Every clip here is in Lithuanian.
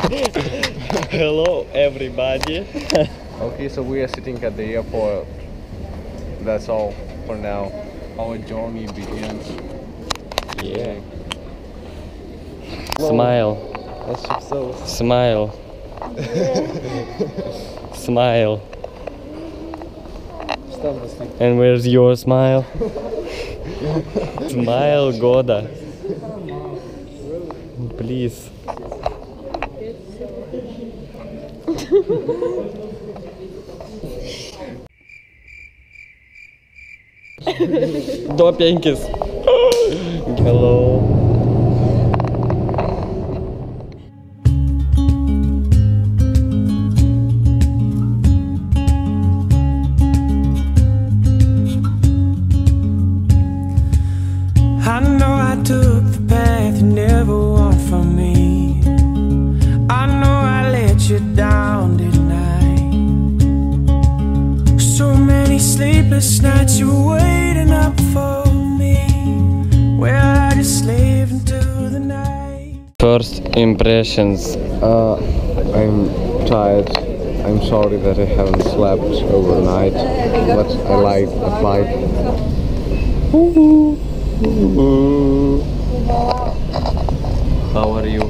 Hello, everybody. Okay, so we are sitting at the airport. That's all for now. Our journey begins. Yeah. Smile. Smile. Smile. And where's your smile? Smile, Goda. Please. До 5. Hello. I know I took the path you never want from me. I know I let you down, didn't I? So many sleepless nights you were waiting up for me. Well, I just slaved into the night. First impressions. I'm tired. I'm sorry that I haven't slept overnight, but I like the flight. How are you?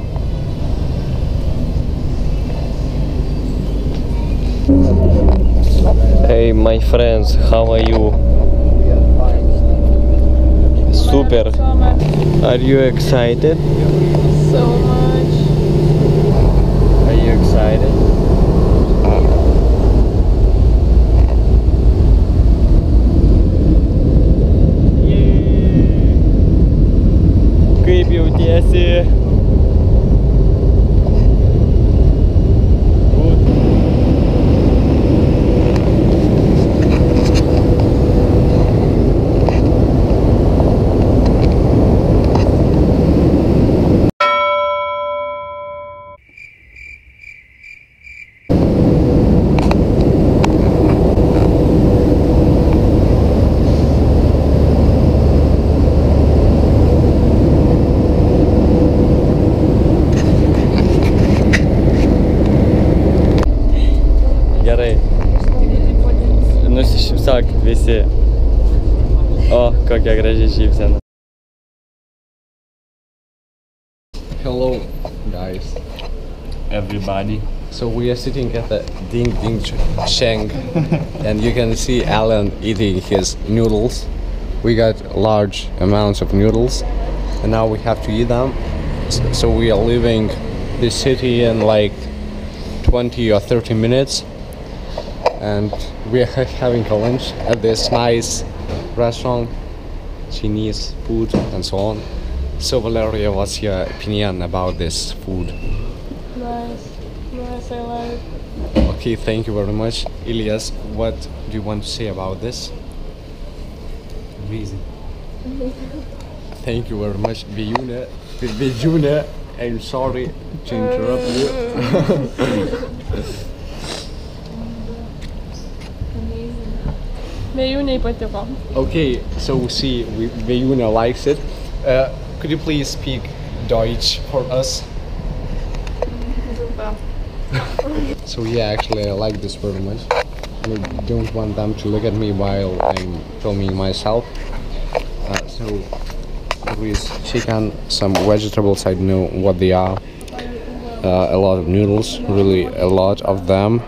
Hey, my friends, how are you? Super. Are you excited? So much. Are you excited? Kaip jautiesi? Gerai. Nusišypsak visi. O, kokia graži šypsena. Hello, guys. Everybody. So we are sitting at the Ding Ding Sheng, and you can see Alan eating his noodles. We got large amounts of noodles, and now we have to eat them. So we are leaving this city in like 20 or 30 minutes, and we are having a lunch at this nice restaurant, Chinese food and so on. So Valeria, what's your opinion about this food? Nice. Nice, I like. Okay, thank you very much. Ilyas, what do you want to say about this? Amazing. Thank you very much, Vijuna. I'm sorry to interrupt you. Vėjūnei patiko. Okay, so we see Vijuna likes it. Could you please speak Deutsch for us? So yeah, actually I like this very much. I don't want them to look at me while I'm filming myself. So there is chicken, some vegetables, I don't know what they are. A lot of noodles, really a lot of them.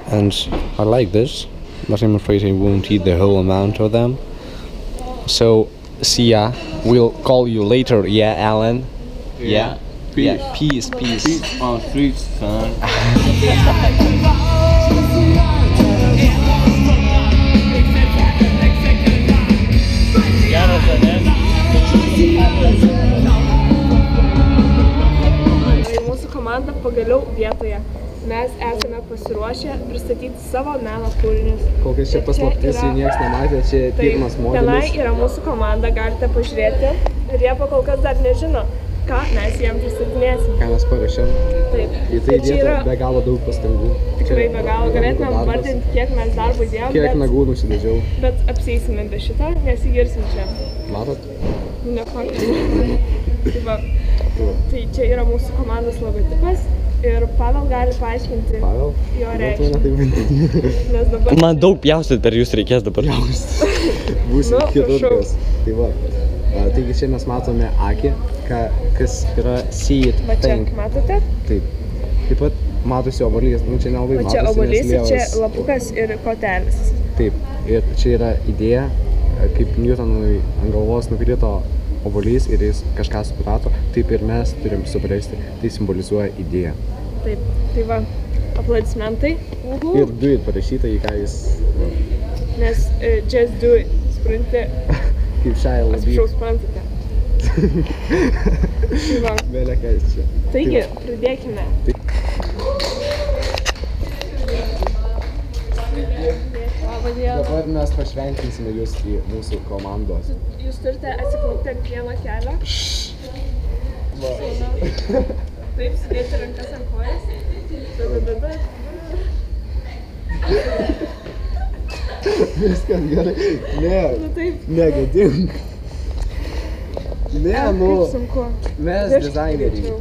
And I like this, but I'm afraid I won't eat the whole amount of them. So see ya. We'll call you later, yeah, Alan? Yeah. Peace. Yeah. Peace. Peace on streets, son. Mūsų komanda pagaliau vietoje. Mes esame pasiruošę pristatyti savo meno kūrinius. Kol kas čia paslaptis, niekas nematė, čia pirmas modelis. Tenai yra mūsų komanda, galite pažiūrėti. Ir jie kol kas dar nežino, ką mes jiems pristatinėsim. Ką mes paruošėm. Taip. Į tai įdėta be galo daug pastangų. Tikrai be galo. Galėtumėm vardinti, kiek mes darbo įdėjom. Kiek nagų nusidėdžiau. Bet apsieisime be šito, nesigirsim čia. Matot? Nepakeisim. Tai čia yra mūsų komandos logotipas ir Pavel gali paaiškinti jo reikšmę. Nes dabar... Man daug pjaustyt per jūs reikės dabar. Būsim chirurgas. Tai va. Taigi čia mes matome akį, kas yra see it Va čia, thing. matote? Taip. Taip pat matosi obuolys. Nu, čia nelabai Va matosi. čia obuolys ir čia nes lapukas ir kotelis. Taip. Ir čia yra idėja, kaip Newtonui ant galvos nukrito obuolys ir jis kažką suprato, taip ir mes turim suprasti. Tai simbolizuoja idėją. Taip, tai va, aplodismentai. Ir do it parašyta, į ką jis... Nes just do it, supranti, Kaip šiai labai... atsiprašau, suprantate. Tai va. Belekas čia. Taigi, pradėkime. Labą dieną. Dabar mes pašventinsime jūs į mūsų komandos. Jūs turite atsiklaupti ant vieno kelio. Taip, sudėti rankas ant kojas. Viskas gerai. Ne, Nu taip. negadink. Ne, nu, Kaip sunku. mes Vežk dizaineriai. greičiau.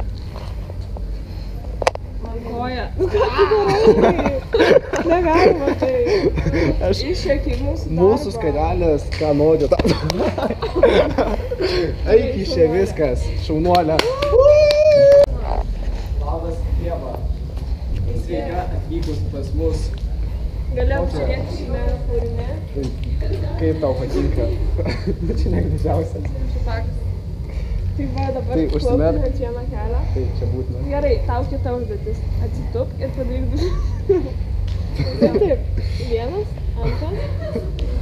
Man koja. Nu ką tu darai? Negalima tai. Iššėkiai mūsų darbą. Mūsų skarelės, ką nori. Eik iš čia viskas, šaunuolė. Labas, Ieva. Sveika atvykus pas mus. Gali apžiūrėti šiame kūrinė. Kaip tau patinka? Čia negražiausias. Šipakas. Tai va, dabar Tai klaupti užsimerk. ant vieno kelio. Tai čia būtina. Gerai, tau kita užduotis. Atsitūp ir padaryk du. Taip. Vienas, antras.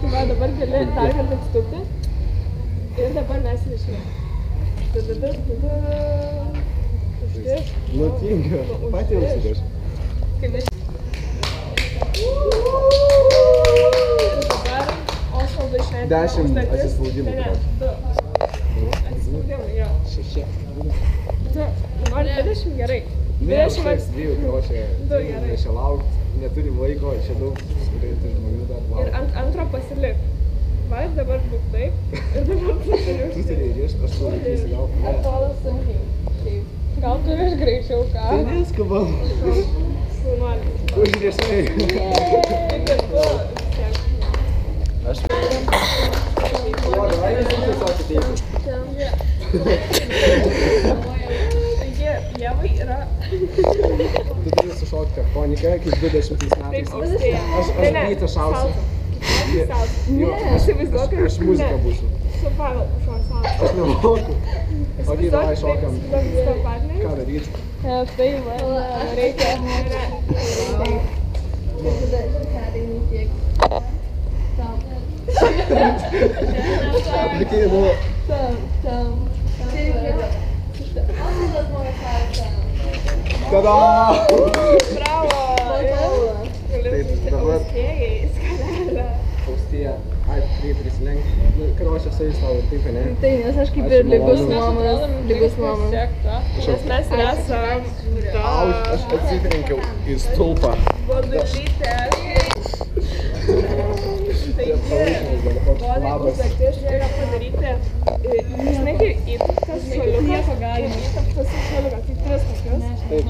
Tai va, dabar gali dar kartą atsitūpti. Ir dabar mes rišime. Užkiš. Nutinka. Pati užsikiš. Kaip mes. Ir dabar Osvaldo išleidžiame 10 užduotis. atsispaudimų. Ne, 2. Atsispaudimai, jo. 6. 2. Nori 20? Gerai. 20 Neužteks dviejų, čia Du, gerai. reikia laukti, neturim laiko, čia daug susidaryti žmonių dar Ir laukia. ant antro pasilik. Va, ir dabar būk taip. Ir dabar pasilik. Tu turi rišti, aš turiu įsigaut. Atrodo sunkiai. Taip. Gal turi iš greičiau ką? Tai neskubam. Šaunuolį. Užriešai. Kaip ir tu. Aš... Davai visi tiesiog ateiti. Taigi, Ievai yra... Tu turi sušokti tektoniką, kaip 20 metais. Taip, austėja. Aš rytą šausiu. Ne, įsivaizduok, Aš muziką būsiu. Su Pavel šok salsą. Aš nemoku. Ok, davai šokam. Įsivaizduok su partneriu. Ką daryti? Tai va, reikia. Likai, nu... Tada! Bravo! Taip, dabar Austėjai, skalelė. Austėja. Ai, prisilenk. Nu, karočią savais tau ir taip, ne? Tai, nes aš kaip ir lygus nuomonės. Nes mes esam Au, aš atsitrenkiau į stulpą. Bodulytė. Taigi, Bodai užduotis yra padaryti, žinai, kaip įtaptas šaliukas, įtaptas šaliukas, tai 3 tokius. Taip,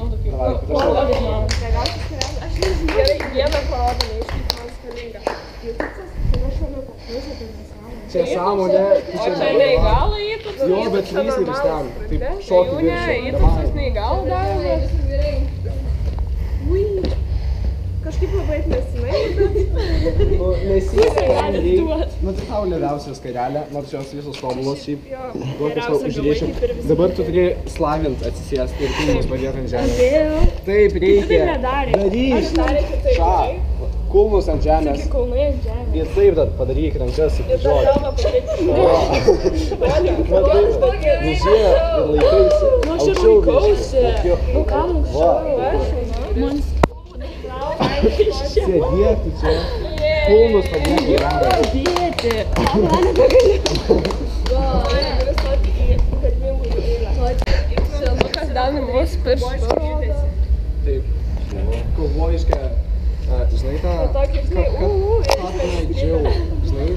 davai, Geriausias kelias, aš nežinau. Gerai, vieną parodome, iš kaip man skalinga. Įtaptas, tai yra šaliukas, visą tai nesąmonė. čia sąmonė. O čia neįgalą įtaptas? Jo, bet lys ir iš ten. Taip, šokį Ne, viršų. įtaptas neįgalą daromas. Ui. Kažkaip labai atmestinai, bet... Nu, nesiseka. Galit duot. Nu, tai tau leviausia skarelė, nors jos visos tobulos šiaip. Jo, Duok aš tau geriausia užrėšiu. gavai kaip ir visi. Dabar tu turi slavint atsisėsti ir kūnus padėti ant žemės. Vėl. Taip, Tu reikia. taip nedarė. Daryk. Aš darė kitaip. Ša. Kulnus ant žemės. Iki kaunai ant žemės. Ir taip dar padaryk rankas iki Ir dar žodžio. galvą padaryti. Nužiūrė ir laikaisi. Nu, aš ir Aukščiau laikausi. viršų. Nu, kam Va. aukščiau? Sėdėk tu čia. Kulnus padėk į ranką. Dėti. Lukas davė mus pirštų. Taip. Kaubojiška. Žinai tą... Tokį, žinai, Cut my Jill. Žinai?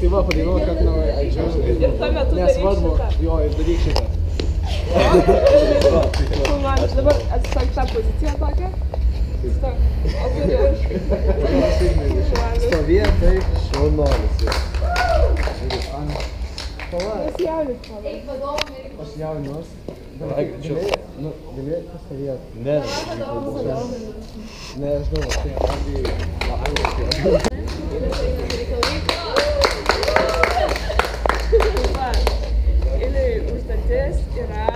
Tai va, padainuoju Cut my Jill. Ir tuo metu daryk Nesvarbu. šitą. Jo, ir daryk šitą. Filmuojamas. Dabar atsistok tą poziciją tokią. Atsistok. O turiu. Stovėt, tai šaunuolis. Nesijaunis, Aš jaunos. Galėjai pastovėt. Ne. Nežinau, tai angliškai. Ili užduotis yra...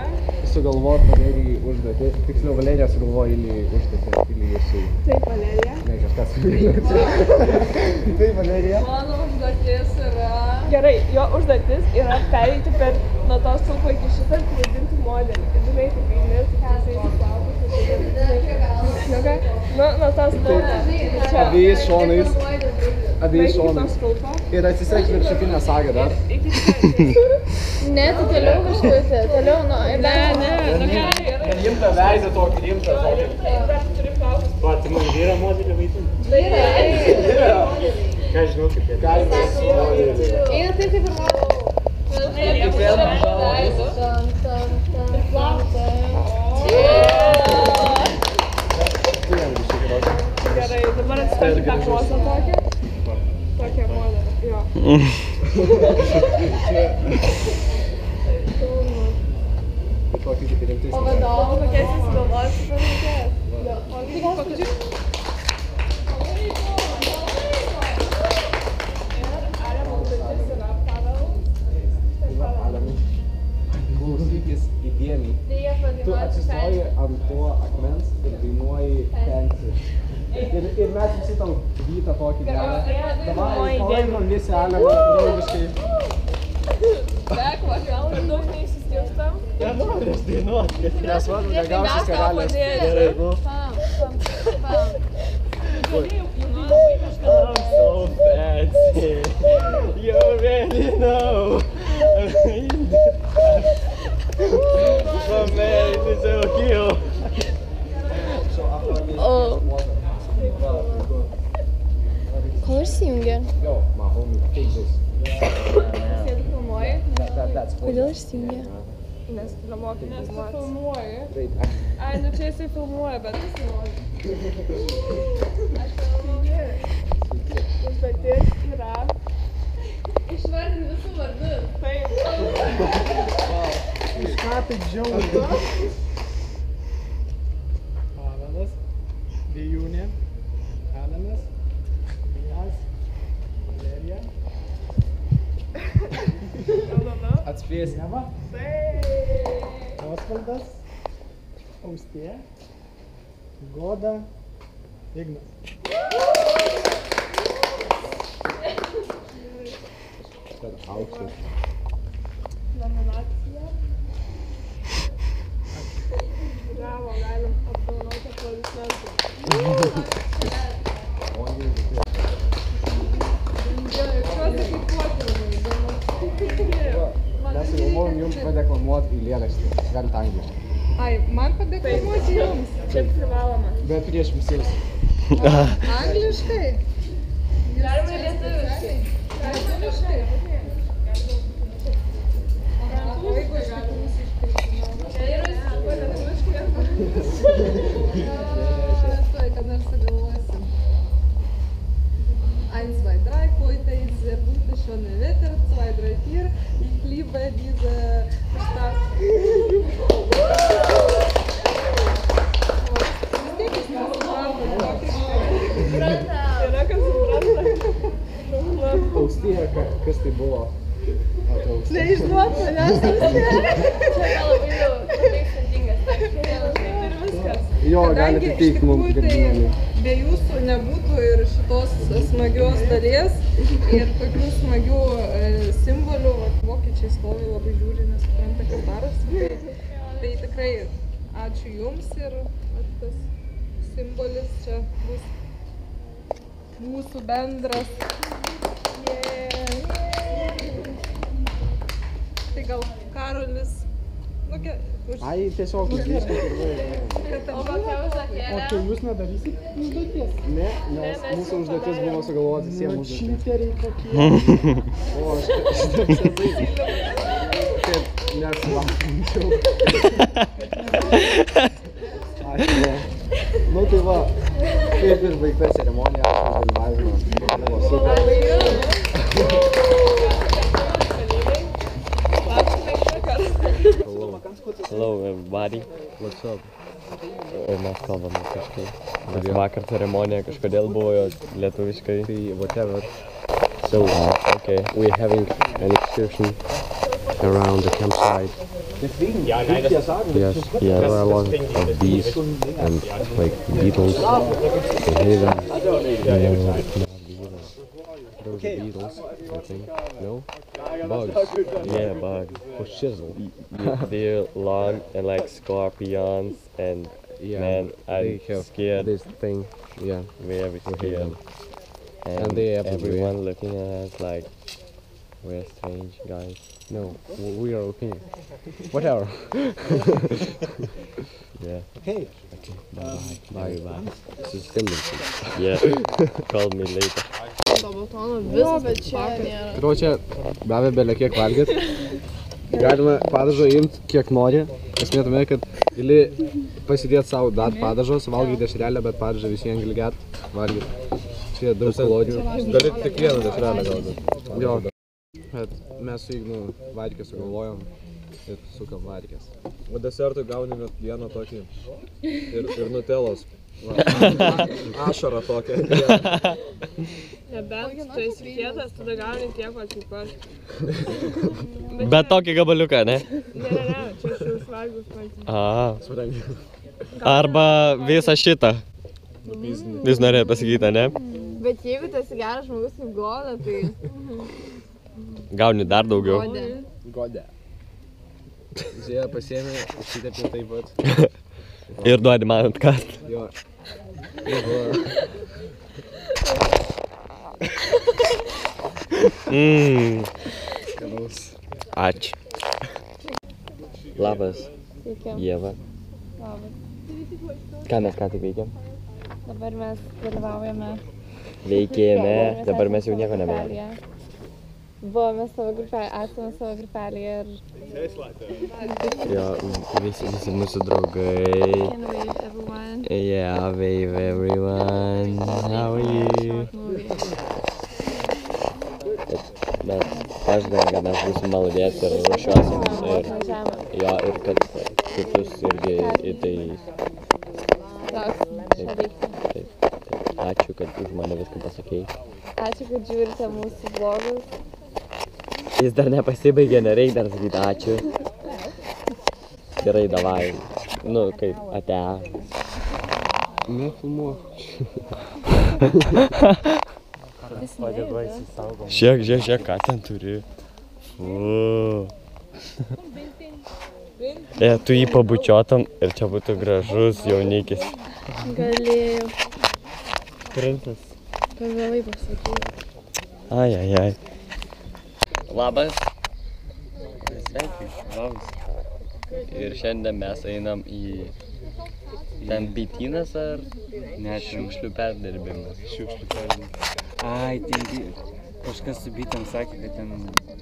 Sugalvot Valerijai užduotį. Tiksliau, Valerija sugalvoja Ili užduotį. Ili jūsų. Taip, Valerija. Ne, kažkas sugalvoja. Taip, Valerija. Mano užduotis yra... Gerai, jo užduotis yra pereiti per nuo to stulpo iki šitą ir pavadinti modelį. Ir žinai, taip eini, tik jisai įsiklausus. Nu, nuo to stulpo. Abiejais šonais. Abiejais Iki to šonais. stulpo. Ir atsiseks viršutinę sagą dar. Iki čia. Ne, tai toliau kažkaip, toliau, nu, ir Ne, nu gerai. Rimtą veidą tokį, rimtą tokį. Dar turi klausus. Patimai vyra modelį vaidinti. Ką žinau, kaip jie. eina taip kaip ir mano. Gerai, dabar atsistok tą klosą tokią. Tokią modelį, jo. Tokį rimtai. O vadovų Kokias jis sugalvojęs su paveikiais? Klausykis įdėmiai. Tu atsistoji ant to akmens ir dainuoji pensį. Ir mes visi tam vytą tokį gerą. Davai, palaikom visi Alemą draugiškai. Gal daug neįsistirstam? Nenori aš dainuot, kad Nes man negausis karalės. gerai, nu. I'm so fancy. You already know. My man is so cute. Kol išsijungia? Yo, my homie, take this. Sėdi filmuoji? That's Kodėl išsijungia? Nes nemokai filmuoti. Filmuoji? Wait, Ai, nu čia jisai filmuoja, bet jis nori. Užduotis yra... Išvardin visų vardus. Taip. Iš ką taip žiauri? Pavelas, Vėjūnė, Alenas, Vijas, Valerija, Atspėsi. Eva, Taip. Osvaldas, Austėja, Goda, Ignas. Auksas. Nominacija. Bravo, galim apdovanoti aplodismentų. Mes sugalvojom jums padeklamuoti eilėraštį. Galit angliškai. Ai, man padeklamuoti jums. Čia privaloma. Bet prieš visus. Angliškai? Galima lietuviškai. Kad nors sugalvosim. 1, 2, 3, heute ist sehr gutes, schönes Wetter, 2, 3, 4. Ich liebe diese Stadt. Yra kas supranta. Austėja, kas tai buvo? Neišduot manęs. Čia gal labai daug sudėtingas. Ir viskas. Jo, galite teikti mums girdinėlį. Be jūsų nebūtų ir šitos smagios dalies ir tokių smagių simbolių. Vokiečiai stovi labai žiūri, nesupranta, kas darosi. Tai tikrai ačiū jums ir tas simbolis čia bus mūsų bendras. Tai gal Karolis. Ai, tiesiog viskas ir O kokia O užduotėlė? tai jūs nedarysit užduoties? Ne, nes mūsų užduotis buvo sugalvoti visiems užduotis. Čyteriai kokie. O, aš Nesuvalgyčiau. Ačiū. Nu tai va, kaip ir baigta ceremonija, dalyvavimo. Buvo super. Hello everybody. What's up? Ir mes kalbame kažkaip. Nes vakar ceremonija kažkodėl buvo jos lietuviškai. Tai whatever. So, okay. We're having an excursion around the campsite. Yes, there are a lot of bees and like beetles. They hear them. Those are beetles, I think. No? Bugs. Yeah, bugs. For shizzle. They're long and like scorpions and Yeah, man, they I'm have scared. this thing. Yeah. Very We hate scared. them. And they everywhere. everyone looking at us like we're strange guys. No, we are okay. Whatever. Yeah. Hey. Bye. This is tendency. Yeah. Call me later. Короче, davė belė kiek valgyt. Galima padažo imti kiek nori. Esmė tame, kad gali pasidėti savo dat padažo, suvalgyti dešrelę, bet padažą visiems gali gert valgyti. Čia daug kalodijų. Gali tik vieną dešrelę gauti. Jo. Bet mes su Ignu varkės sugalvojom ir sukam varkės. O desertui gauni net vieną tokį ir nutelos. Ašarą tokią. Nebent tu esi kietas, tada gauni tiek, va kaip aš. Bet tokį gabaliuką, ne? Ne, čia aš jau svalgius man. Aha. Arba visą šitą. Jūs norėjot pasakyti, ne? Bet jeigu tu esi geras žmogus kaip Goda, tai... Gauni dar daugiau. Godė. Žiūrėjau, pasiėmė, užsitepė taip pat. Ir duodi man atkast. Jo. Ačiū. Labas, Sveiki. Ieva. Labas. Ką mes ką tik veikėm? Dabar mes dalyvaujame... Veikėme, dabar mes jau nieko nebedarome. grupelėje. Buvome savo grupelėje, esame savo grupelėje ir... Jo, visi mūsų draugai. Can wave everyone. Yeah, wave everyone. How are you? Mes pažadėjom, kad mes būsim malodės ir ruošiuosim. Jo, ir kad kitus irgi į tai... Ačiū, kad už mane viską pasakei. Ačiū, kad žiūrite mūsų vlogus. Jis dar nepasibaigė, nereik dar sakyti ačiū. Gerai, davai. Nu, kaip, ate. Nefilmuok. Žiūrėk, ką ten turi. Tu jį pabučiotum ir čia būtų gražus jaunikis. Galėjau. Princas. Per vėlai pasakyti. Ai. Labas. Sveikai, labas. Ir šiandien mes einam į ten bitynas ar net šiukšlių perdirbimas. Šiukšlių perdirbimas. Ai, ten kažkas su bitėm sakė, kad ten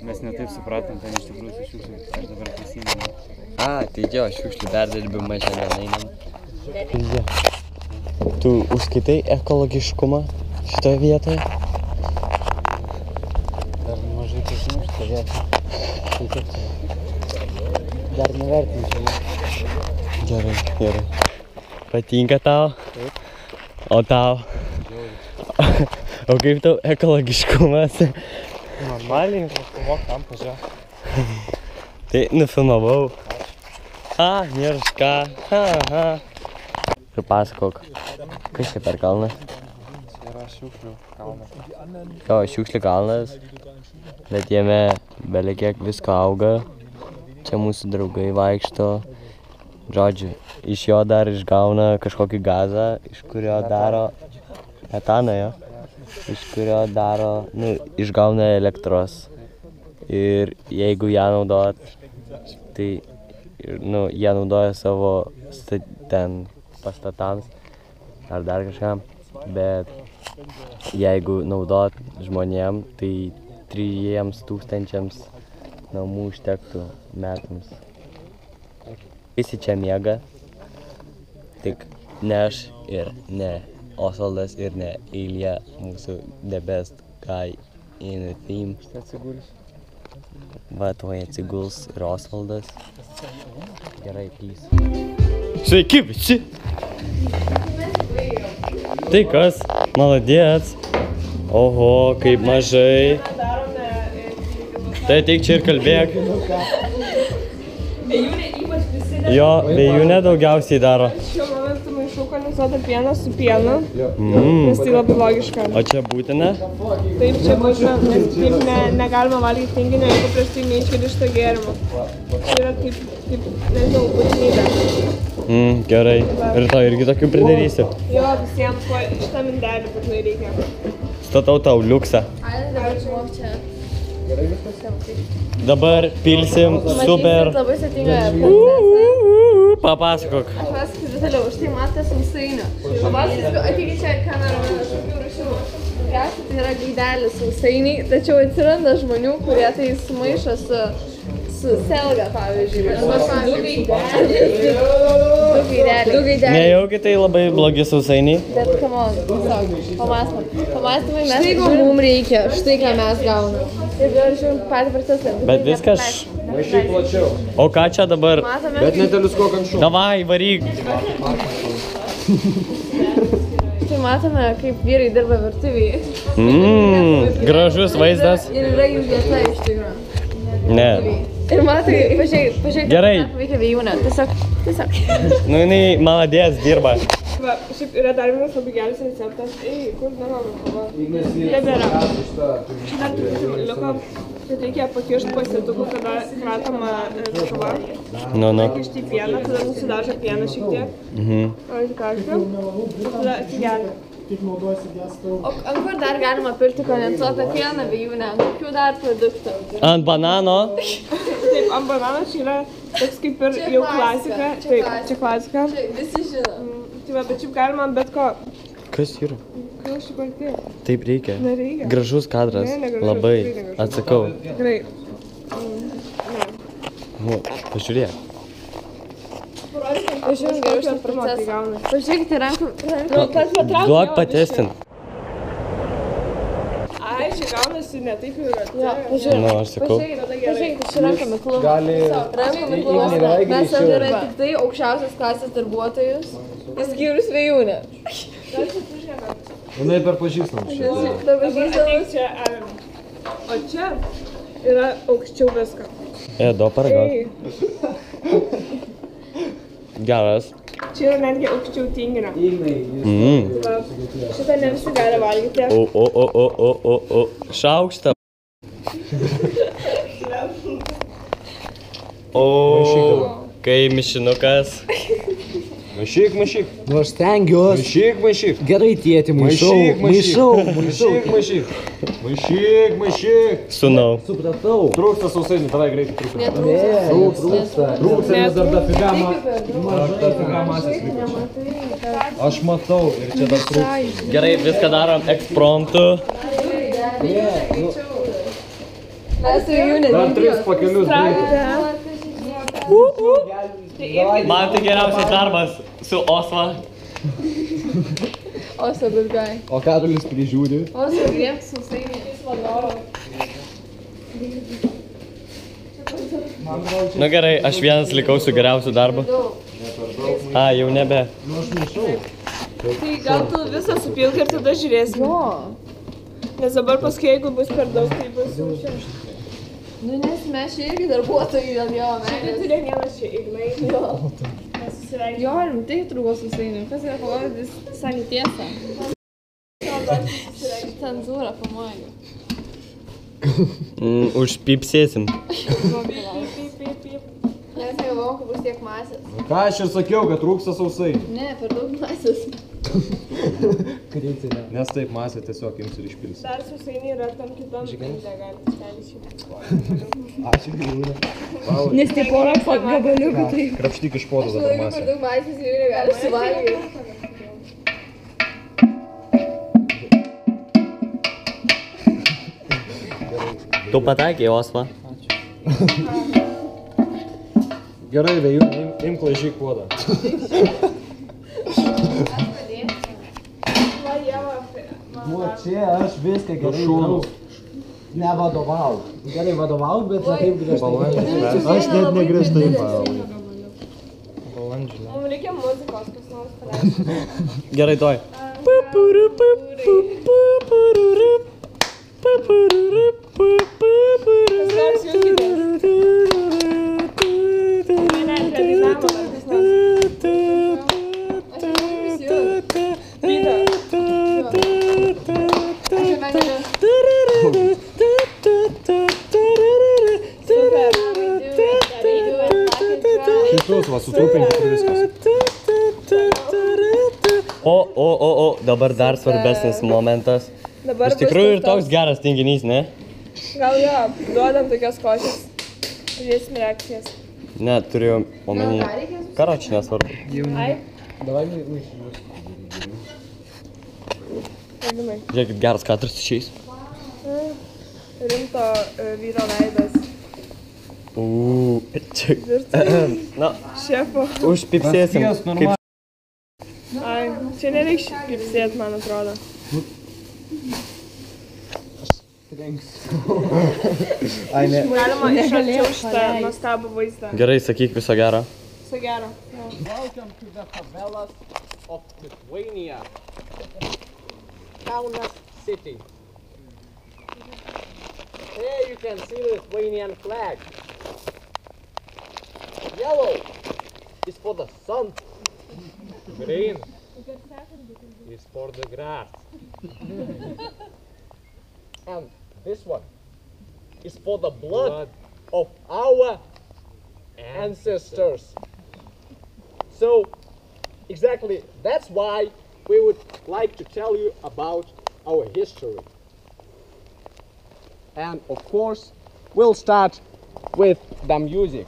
mes netaip supratom, ten iš tikrųjų su šiukšlių. Aš dabar prisimenu. Tai jo, šiukšlių perdirbimą šiandien einam. Tu užskaitai ekologiškumą šitoje vietoje? Dar mažai tai žinau šitą vietą. Tai kaip čia? Dar nevertinčiau. Gerai. Patinka tau? Taip. O tau? O kaip tau ekologiškumas? Normaliai, nufilmuok tam pažiūrėk. Tai nufilmavau. Nėra ką. Ir pasakok, kas čia per kalnas? Čia yra šiukšlių kalnas. Jo, šiukšlių kalnas, bet jame belekiek visko auga. Čia mūsų draugai vaikšto. Žodžiu, iš jo dar išgauna kažkokį gazą, iš kurio daro etaną, jo. Iš kurio daro, išgauna elektros. Ir jeigu ją naudot, tai, jie naudoja savo ten pastatams ar dar kažkam, bet jeigu naudot žmonėm, tai 3000 namų užtektų metams. Visi čia miega, tik ne aš ir ne Osvaldas ir ne Ilja, mūsų the best guy in the team. Va, tuoj atsiguls ir Osvaldas. Gerai, peace. Sveiki visi! Tai kas? Maladėts. Oho, kaip mažai. Tai ateik čia ir kalbėk. Jo, vėjūnė daugiausiai daro. Šiuo momentu maišau kondensatuotą pieną su pienu, nes tai labai logiška. O čia būtina? Taip, čia būtina, nes taip negalima valgyti tinginio, jeigu prieš tai neišgeri šito gėrimo. Tai yra kaip nežinau, būtinybė. Gerai. Ir tau irgi tokių pridarysi? Jo, visiems šitą mindelį būtinai reikia. Statau tau liuksą. Dabar pilsim super. Labai sėtinga. Papasakok. Pasakysiu detaliau, štai matė sausainio. Papasakosiu, ateikit čia kamerą, kažkokių rašymų. Tikriausiai tai yra gaidelis sausainiai, tačiau atsiranda žmonių, kurie tai sumaišo su selga, pavyzdžiui. Du gaideliai. Nejaugi tai labai blogi sausainiai? Bet come on, tiesiog, pamastymai mes, jeigu mums reikia, štai ką mes gaunam. Ir dabar žiūrim patį procesą. Bet viskas... O ką čia dabar? Matome. Bet neteliuskok anksčiau. Davai, varyk. Tai matome, kaip vyrai dirba virtuvėje. Gražus vaizdas. Ir yra jų vieta iš tikrųjų. Ne. Ir matai, pažiūrėk, Gerai. Veikia vėjūnė. Tiesiog. Nu, jinai maladės dirba. Va, šiaip yra dar vienas labai geras receptas. Ei, kur nerodo kava? Nebėra. Dar liko, kad reikia pakišti pasietukų, kada kratama kava. Pakišti į pieną, tada nusidažo pieną šiek tiek. O įkaršti. Tada atsigeria. O ant kur dar galima pilti kondensuotą pieną vėjūnę? Ant kokių dar produktų? Ant banano. Taip, ant banano čia yra toks kaip ir jau klasika. Taip, čia klasika. Visi žino. Tai va, bet šiaip galima ant bet ko. Kas yra? Ką aš šiaip arti? Taip reikia. Nereikia. Gražus kadras. Negražus, Labai. tikrai negražus. Atsakau. Gerai. Pažiūrėk. Pažiūrėk geriau šitą procesą. Pažiūrėkite rankų. Duok patestint. Ai, čia gaunasi ne taip jau yra. Pažiūrėk. Nu, aš sakau. Pažiūrėkite, ši ranka miklu. Ranka miklu. Mes aptarėme tik tai aukščiausios klasės darbuotojus, išskyrus vėjūnę. Jinai per pažįstam šitą. Ateik čia, o čia yra aukščiau viską. Do paragauk. Geras. Čia yra netgi aukščiau tinginio. Šitą ne visi gali valgyti. O. Šaukštą. O, kai mišinukas. Maišyk. Nu aš stengiuosi. Maišyk. Gerai, tėti, maišau. Maišyk. Sunau. Supratau. Trūksta sausainių, tavai greitai trūksta. Trūksta, nes dar dafiga masės liko. Aš matau ir čia dar trūksta. Gerai, viską darom ekspromptu. Mes su vėjūnė. Dar 3 pakelius greitai. Man tai geriausias darbas su Osva. Osva good guy. O Karolis prižiūri. Osva griebt sausainį. Nu gerai, aš vienas likau su geriausiu darbu. Jau nebe. Tai gal tu visą supilk ir tada žiūrėsim. Nes dabar paskui, jeigu bus per daug, tai bus jau čia. Nu nes mes čia irgi darbuotojai dėl jo meilės. Šiaip turi vienas čia Ignai. Jo. Nesusiveikia. Jo, rimtai trūko sausainių. Kas yra parodys, sakė tiesą. Cenzūra, pamoju. Užpipsėsim. Mes negalvojom, kad bus tiek masės. Ką aš ir sakiau, kad trūksta sausainių. Ne, per daug masės. Nes taip masė tiesiog ims ir išpils. Dar sausainiai yra tam kitam. Ačiū gyvūnė. Nes tai pora gabaliukų tai. Krapštyk iš podo dabar Per masę. daug masės ir negali suvalgyti. Tu pataikė, Osva. Gerai, vėjūnai, imk laižyk puodą. Nu, čia aš viską gerai žinau. Nevadovau. Gerai vadovau, bet ne taip griežtai. Aš net negriežtai. Balandžių. Mums reikia muzikos, kas nors paleisti. Gerai, toj. Kas nors junkitės. Ne, prie dainavimo dar kas nors. Aš jau prisijungiu. Vyta. Aš jau negaliu. Šitus va, sutrupinti ir viskas. O, dabar dar svarbesnis momentas. Dabar Iš tikrųjų ir toks geras tinginys, ne? Gal jo, duodam tokias košės. Žiūrėsim reakcijas. Ne, turėjau omeny. Karoči, nesvarbu. Ai, Davai laižyk. vadinai. Žiūrėkit, geras kadras išeis. Rimto vyro veidas. Čia. Na, Šefo. užpipsėsim. Kaip Ai, čia nereiks pipsėt, man atrodo. Ai, ne. Galima iš arčiau šitą nuostabų vaizdą. Gerai, sakyk viso gero. Viso gero. Welcome to the favelas of Lithuania. Kaunas city. Here you can see the Lithuanian flag. Yellow is for the sun. Green is for the grass. And this one is for the blood of our ancestors. So, exactly, that's why we would like to tell you about our history. And of course, we'll start with the music.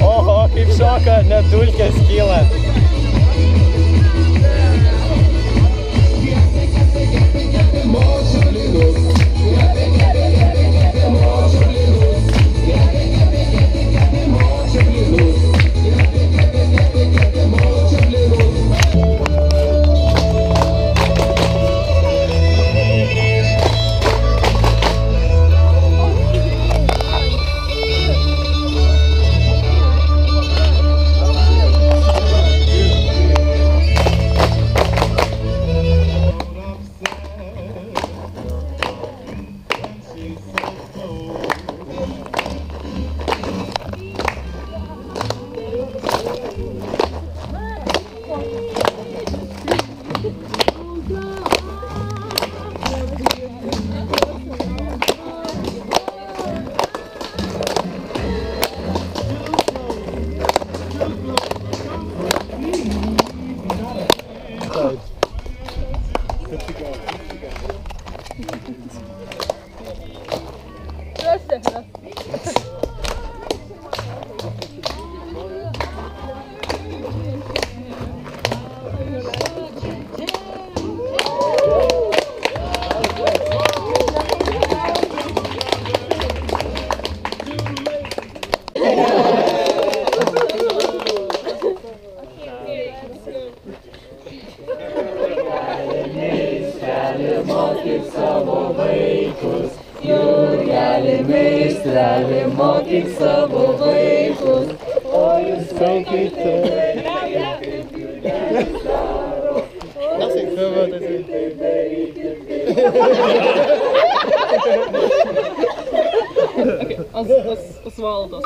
Oho, kaip šoka, net dulkės kyla. Osvaldas.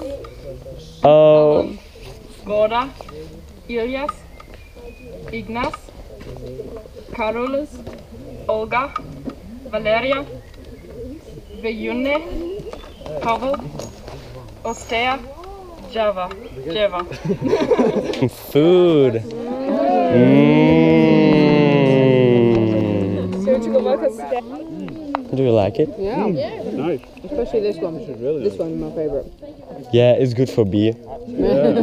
Goda, Iljas, Ignas, Karolis, Olga, Valeria, Vejune, Pavel, Ostea, Java. Food. Jaučiu galvoju, kad sudė. Do you like it? Yeah. Nice. Especially this one. This is really this one is my favorite. Yeah, it's good for beer. Yeah.